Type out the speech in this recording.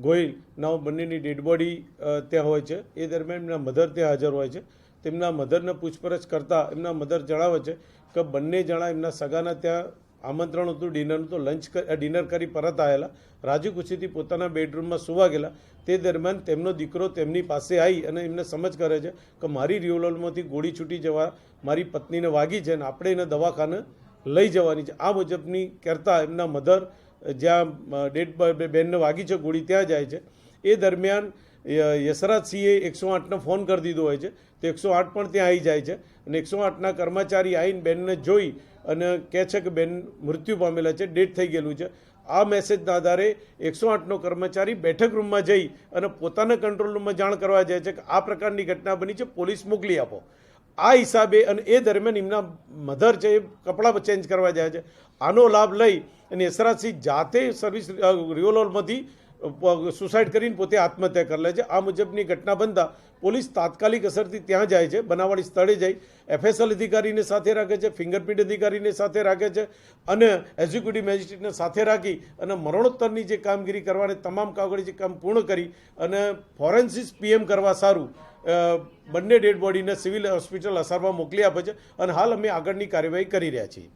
ગોહિલના બંનેની dead body ત્યાં હોય છે. એ દરમિયાન એમના મધર ત્યાં હાજર હોય છે. તેમના મધરને પૂછપરછ કરતાં એમના મધર જણાવે છે કે બંને જણા એમના સગાના ત્યાં આમંત્રણ હતું ડિનરનું, તો ડિનર કરી પરત આવેલા, રાજી ખુશીથી પોતાના બેડરૂમમાં સુવા ગયેલા. તે દરમિયાન તેમનો દીકરો તેમની પાસે આવી અને એમને સમજ કરે છે કે મારી રિવોલ્વરમાંથી ગોળી છૂટી જવા મારી પત્નીને વાગી છે અને આપણે એને દવાખાને લઈ જવાની છે. આ મુજબની કહેતા એમના મધર જ્યાં ડેડ બેનને વાગી છે ગોળી ત્યાં જાય છે. એ દરમિયાન યશરાજસિંહે 108ને ફોન કરી દીધો હોય છે. તો 108 પણ ત્યાં આવી જાય છે અને 108ના કર્મચારી આવીને બેનને જોઈ અને કહે છે કે બેન મૃત્યુ પામેલા છે, ડેડ થઈ ગયેલું છે. આ મેસેજના આધારે 108નો કર્મચારી બેઠક રૂમમાં જઈ અને પોતાના કંટ્રોલ રૂમમાં જાણ કરવા જાય છે કે આ પ્રકારની ઘટના બની છે, પોલીસ મોકલી આપો. આ હિસાબે અને એ દરમિયાન એમના મધર છે એ કપડાં ચેન્જ કરવા જાય છે. આનો લાભ લઈ અને યશરાજસિંહ જાતે સર્વિસ રિવોલ્વરમાંથી સુસાઇડ કરીને પોતે આત્મહત્યા કરી લે છે. આ મુજબની ઘટના બનતા પોલીસ તાત્કાલિક અસરથી ત્યાં જાય છે, બનાવવાળી સ્થળે જઈ FSL અધિકારીને સાથે રાખે છે, ફિંગરપ્રિન્ટ અધિકારીને સાથે રાખે છે અને એક્ઝિક્યુટિવ મેજિસ્ટ્રેટને સાથે રાખી અને મરણોત્તરની જે કામગીરી કરવાની તમામ કાગળિયા જે કામ પૂર્ણ કરી અને ફોરેન્સિસ PM કરવા સારું બંને ડેડ બોડીને સિવિલ હોસ્પિટલ અસારવા મોકલી આપે છે અને હાલ અમે આગળની કાર્યવાહી કરી રહ્યા છીએ.